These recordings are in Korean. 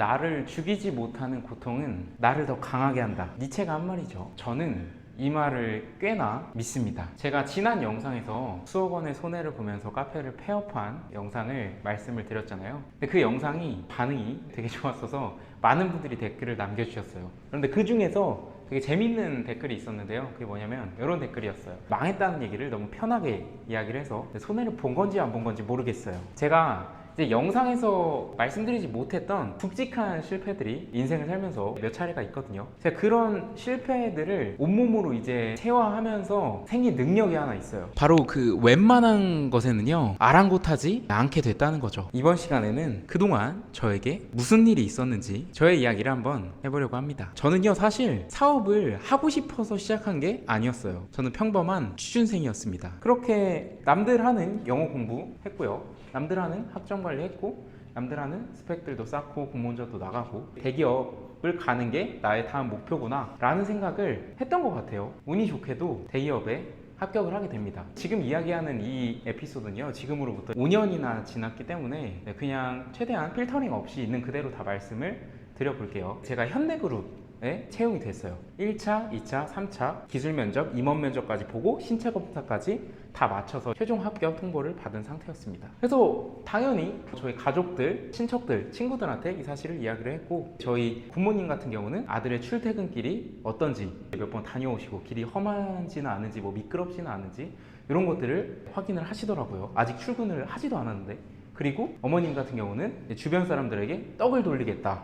나를 죽이지 못하는 고통은 나를 더 강하게 한다. 니체가 한 말이죠. 저는 이 말을 꽤나 믿습니다. 제가 지난 영상에서 수억 원의 손해를 보면서 카페를 폐업한 영상을 말씀을 드렸잖아요. 근데 그 영상이 반응이 되게 좋았어서 많은 분들이 댓글을 남겨주셨어요. 그런데 그 중에서 되게 재밌는 댓글이 있었는데요. 그게 뭐냐면 이런 댓글이었어요. 망했다는 얘기를 너무 편하게 이야기를 해서 손해를 본 건지 안 본 건지 모르겠어요. 제가 이제 영상에서 말씀드리지 못했던 굵직한 실패들이 인생을 살면서 몇 차례가 있거든요. 제가 그런 실패들을 온몸으로 이제 체화하면서 생긴 능력이 하나 있어요. 바로 그 웬만한 것에는요 아랑곳하지 않게 됐다는 거죠. 이번 시간에는 그동안 저에게 무슨 일이 있었는지 저의 이야기를 한번 해보려고 합니다. 저는요 사실 사업을 하고 싶어서 시작한 게 아니었어요. 저는 평범한 취준생이었습니다. 그렇게 남들 하는 영어 공부했고요, 남들 하는 학점 관리했고, 남들 하는 스펙들도 쌓고 공모전도 나가고 대기업을 가는 게 나의 다음 목표구나 라는 생각을 했던 것 같아요. 운이 좋게도 대기업에 합격을 하게 됩니다. 지금 이야기하는 이 에피소드는요 지금으로부터 5년이나 지났기 때문에 그냥 최대한 필터링 없이 있는 그대로 다 말씀을 드려볼게요. 제가 현대그룹 채용이 됐어요. 1차, 2차, 3차 기술 면접, 임원 면접까지 보고 신체 검사까지 다 맞춰서 최종 합격 통보를 받은 상태였습니다. 그래서 당연히 저희 가족들, 친척들, 친구들한테 이 사실을 이야기를 했고, 저희 부모님 같은 경우는 아들의 출퇴근길이 어떤지 몇 번 다녀오시고 길이 험한지는 않은지 뭐 미끄럽지는 않은지 이런 것들을 확인을 하시더라고요. 아직 출근을 하지도 않았는데. 그리고 어머님 같은 경우는 주변 사람들에게 떡을 돌리겠다.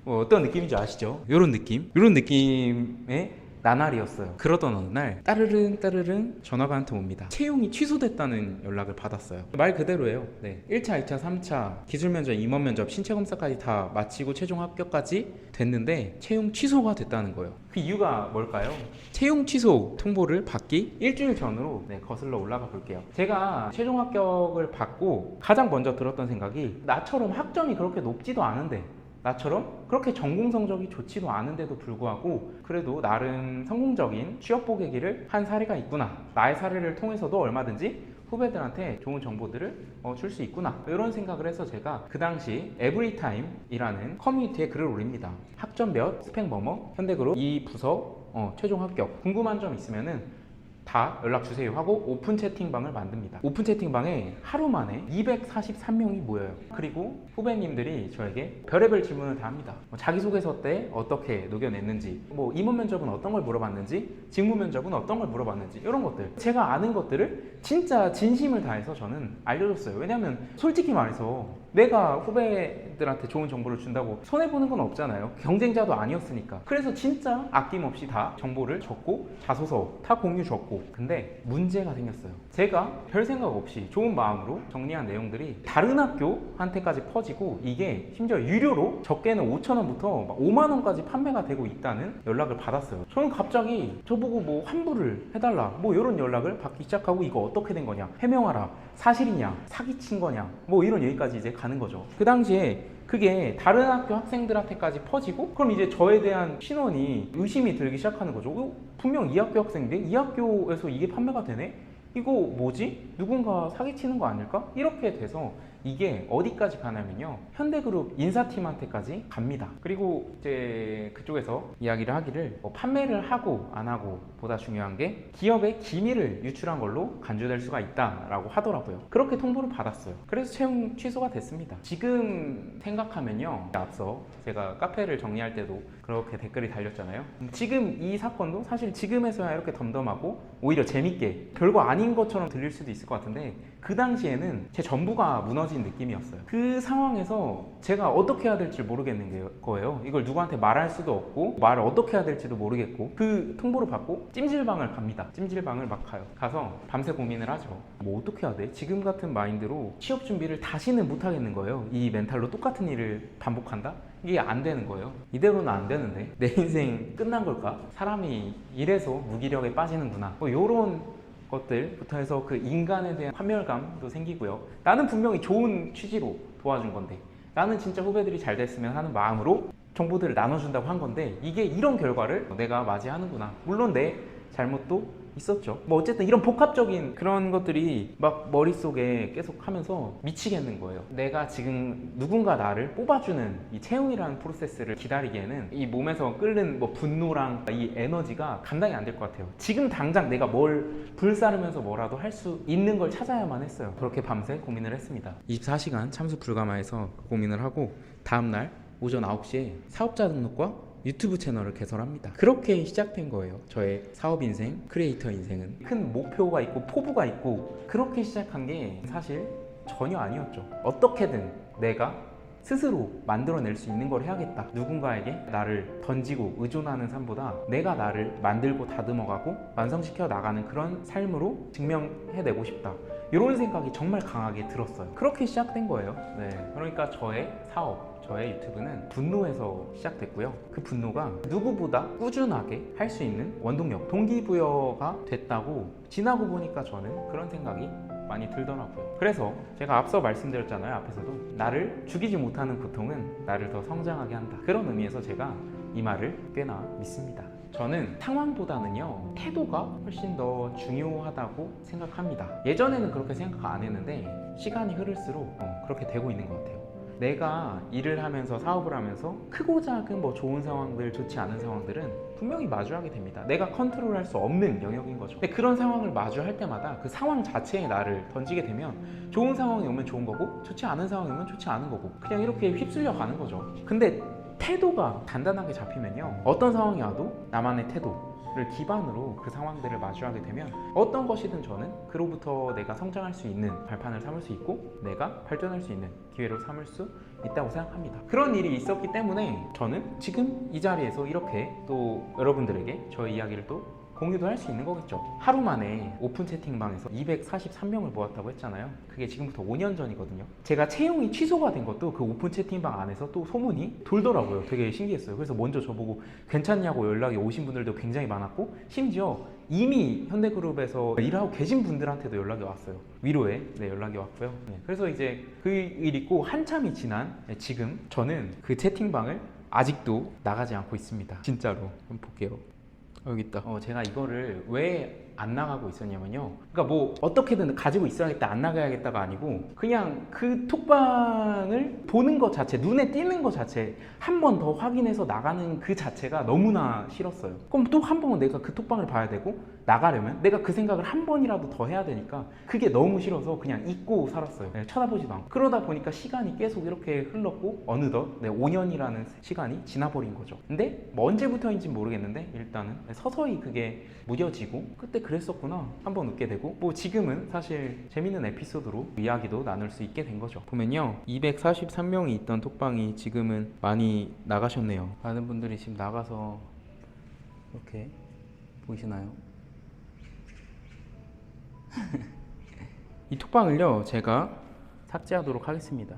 뭐 어떤 느낌인지 아시죠? 이런 느낌의 나날이었어요. 그러던 어느 날 따르릉 전화가 한 통 옵니다. 채용이 취소됐다는 연락을 받았어요. 말 그대로예요. 1차, 2차, 3차 기술 면접, 임원 면접, 신체 검사까지 다 마치고 최종 합격까지 됐는데 채용 취소가 됐다는 거예요. 그 이유가 뭘까요? 채용 취소 통보를 받기 일주일 전으로 거슬러 올라가 볼게요. 제가 최종 합격을 받고 가장 먼저 들었던 생각이, 나처럼 학점이 그렇게 높지도 않은데, 나처럼 그렇게 전공 성적이 좋지도 않은데도 불구하고 그래도 나름 성공적인 취업 보객기를 한 사례가 있구나, 나의 사례를 통해서도 얼마든지 후배들한테 좋은 정보들을 줄 수 있구나, 이런 생각을 해서 제가 그 당시 에브리타임이라는 커뮤니티에 글을 올립니다. 학점 몇, 스펙 뭐뭐, 현대그룹 이 부서 최종 합격, 궁금한 점 있으면은 다 연락 주세요 하고 오픈 채팅방을 만듭니다. 오픈 채팅방에 하루 만에 243명이 모여요. 그리고 후배님들이 저에게 별의별 질문을 다 합니다. 자기소개서 때 어떻게 녹여냈는지, 뭐 임원 면접은 어떤 걸 물어봤는지, 직무 면접은 어떤 걸 물어봤는지, 이런 것들, 제가 아는 것들을 진짜 진심을 다해서 저는 알려줬어요. 왜냐면 솔직히 말해서 내가 후배들한테 좋은 정보를 준다고 손해보는 건 없잖아요. 경쟁자도 아니었으니까. 그래서 진짜 아낌없이 다 정보를 줬고 자소서 다 공유 줬고. 근데 문제가 생겼어요. 제가 별 생각 없이 좋은 마음으로 정리한 내용들이 다른 학교한테까지 퍼지고, 이게 심지어 유료로 적게는 5,000원부터 5만원까지 판매가 되고 있다는 연락을 받았어요. 저는 갑자기 저보고 뭐 환불을 해달라 뭐 이런 연락을 받기 시작하고, 이거 어떻게 된 거냐, 해명하라, 사실이냐, 사기친 거냐, 뭐 이런 얘기까지 이제 가는 거죠. 그 당시에 그게 다른 학교 학생들한테까지 퍼지고, 그럼 이제 저에 대한 신원이 의심이 들기 시작하는 거죠. 분명 이 학교 학생인데 이 학교에서 이게 판매가 되네? 이거 뭐지? 누군가 사기치는 거 아닐까? 이렇게 돼서 이게 어디까지 가냐면요, 현대그룹 인사팀한테까지 갑니다. 그리고 이제 그쪽에서 이야기를 하기를 판매를 하고 안 하고 보다 중요한 게 기업의 기밀을 유출한 걸로 간주될 수가 있다라고 하더라고요. 그렇게 통보를 받았어요. 그래서 채용 취소가 됐습니다. 지금 생각하면요, 앞서 제가 카페를 정리할 때도 그렇게 댓글이 달렸잖아요. 지금 이 사건도 사실 지금에서야 이렇게 덤덤하고 오히려 재밌게 별거 아닌 것처럼 들릴 수도 있을 것 같은데, 그 당시에는 제 전부가 무너진 느낌이었어요. 그 상황에서 제가 어떻게 해야 될지 모르겠는 거예요. 이걸 누구한테 말할 수도 없고 말을 어떻게 해야 될지도 모르겠고, 그 통보를 받고 찜질방을 갑니다. 찜질방을 막 가요. 가서 밤새 고민을 하죠. 뭐 어떻게 해야 돼? 지금 같은 마인드로 취업 준비를 다시는 못 하겠는 거예요. 이 멘탈로 똑같은 일을 반복한다? 이게 안 되는 거예요. 이대로는 안 되는데 내 인생 끝난 걸까? 사람이 이래서 무기력에 빠지는구나, 뭐 요런 것들부터 해서 그 인간에 대한 환멸감도 생기고요. 나는 분명히 좋은 취지로 도와준 건데, 나는 진짜 후배들이 잘 됐으면 하는 마음으로 정보들을 나눠준다고 한 건데, 이게 이런 결과를 내가 맞이하는구나. 물론 내 잘못도 있었죠. 뭐 어쨌든 이런 복합적인 그런 것들이 막 머릿속에 계속 하면서 미치겠는 거예요. 내가 지금 누군가 나를 뽑아주는 이 채용이라는 프로세스를 기다리기에는 이 몸에서 끓는 뭐 분노랑 이 에너지가 감당이 안 될 것 같아요. 지금 당장 내가 뭘 불사르면서 뭐라도 할 수 있는 걸 찾아야만 했어요. 그렇게 밤새 고민을 했습니다. 24시간 참수 불가마해서 고민을 하고 다음날 오전 9시에 사업자 등록과 유튜브 채널을 개설합니다. 그렇게 시작된 거예요. 저의 사업 인생, 크리에이터 인생은. 큰 목표가 있고 포부가 있고 그렇게 시작한 게 사실 전혀 아니었죠. 어떻게든 내가 스스로 만들어낼 수 있는 걸 해야겠다. 누군가에게 나를 던지고 의존하는 삶보다 내가 나를 만들고 다듬어가고 완성시켜 나가는 그런 삶으로 증명해내고 싶다. 이런 생각이 정말 강하게 들었어요. 그렇게 시작된 거예요. 네, 그러니까 저의 사업, 저의 유튜브는 분노에서 시작됐고요. 그 분노가 누구보다 꾸준하게 할 수 있는 원동력, 동기부여가 됐다고 지나고 보니까 저는 그런 생각이 많이 들더라고요. 그래서 제가 앞서 말씀드렸잖아요. 앞에서도 나를 죽이지 못하는 고통은 나를 더 성장하게 한다. 그런 의미에서 제가 이 말을 꽤나 믿습니다. 저는 상황보다는요 태도가 훨씬 더 중요하다고 생각합니다. 예전에는 그렇게 생각 안 했는데 시간이 흐를수록 그렇게 되고 있는 것 같아요. 내가 일을 하면서 사업을 하면서 크고 작은 뭐 좋은 상황들, 좋지 않은 상황들은 분명히 마주하게 됩니다. 내가 컨트롤할 수 없는 영역인 거죠. 근데 그런 상황을 마주할 때마다 그 상황 자체에 나를 던지게 되면 좋은 상황이 오면 좋은 거고 좋지 않은 상황이 오면 좋지 않은 거고 그냥 이렇게 휩쓸려 가는 거죠. 근데 태도가 단단하게 잡히면요 어떤 상황이 와도 나만의 태도를 기반으로 그 상황들을 마주하게 되면 어떤 것이든 저는 그로부터 내가 성장할 수 있는 발판을 삼을 수 있고 내가 발전할 수 있는 기회로 삼을 수 있다고 생각합니다. 그런 일이 있었기 때문에 저는 지금 이 자리에서 이렇게 또 여러분들에게 저의 이야기를 또 공유도 할 수 있는 거겠죠. 하루 만에 오픈 채팅방에서 243명을 모았다고 했잖아요. 그게 지금부터 5년 전이거든요. 제가 채용이 취소가 된 것도 그 오픈 채팅방 안에서 또 소문이 돌더라고요. 되게 신기했어요. 그래서 먼저 저보고 괜찮냐고 연락이 오신 분들도 굉장히 많았고 심지어 이미 현대그룹에서 일하고 계신 분들한테도 연락이 왔어요. 위로에 연락이 왔고요. 그래서 이제 그 일 있고 한참이 지난 지금 저는 그 채팅방을 아직도 나가지 않고 있습니다. 진짜로. 한번 볼게요. 여기 있다. 제가 이거를 왜 안 나가고 있었냐면요. 그러니까 뭐 어떻게든 가지고 있어야겠다, 안 나가야겠다가 아니고 그냥 그 톡방을 보는 것 자체, 눈에 띄는 것 자체 한 번 더 확인해서 나가는 그 자체가 너무나 싫었어요. 그럼 또 한 번 내가 그 톡방을 봐야 되고 나가려면 내가 그 생각을 한 번이라도 더 해야 되니까 그게 너무 싫어서 그냥 잊고 살았어요. 쳐다보지도 않고. 그러다 보니까 시간이 계속 이렇게 흘렀고 어느덧 5년이라는 시간이 지나버린 거죠. 근데 뭐 언제부터인지 모르겠는데 일단은 서서히 그게 무뎌지고 그때 그랬었구나 한번 웃게 되고 뭐 지금은 사실 재밌는 에피소드로 이야기도 나눌 수 있게 된 거죠. 보면요 243명이 있던 톡방이 지금은 많이 나가셨네요. 많은 분들이 지금 나가서 이렇게 보이시나요? 이 톡방을요 제가 삭제하도록 하겠습니다.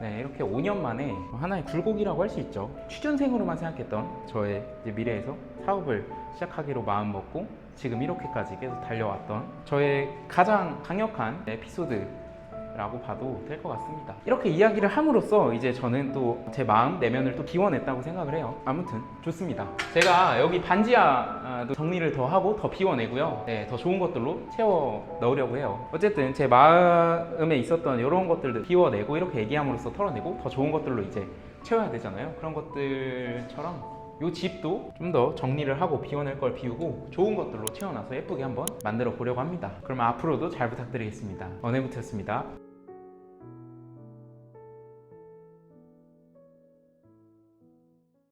네, 이렇게 5년 만에 하나의 굴곡이라고 할 수 있죠. 취준생으로만 생각했던 저의 미래에서 사업을 시작하기로 마음먹고 지금 이렇게까지 계속 달려왔던 저의 가장 강력한 에피소드라고 봐도 될 것 같습니다. 이렇게 이야기를 함으로써 이제 저는 또 제 마음 내면을 또 비워냈다고 생각을 해요. 아무튼 좋습니다. 제가 여기 반지하도 정리를 더 하고 더 비워내고요. 네, 더 좋은 것들로 채워 넣으려고 해요. 어쨌든 제 마음에 있었던 이런 것들도 비워내고 이렇게 얘기함으로써 털어내고 더 좋은 것들로 이제 채워야 되잖아요. 그런 것들처럼 이 집도 좀 더 정리를 하고 비워낼 걸 비우고 좋은 것들로 채워놔서 예쁘게 한번 만들어 보려고 합니다. 그럼 앞으로도 잘 부탁드리겠습니다. 언해부터였습니다.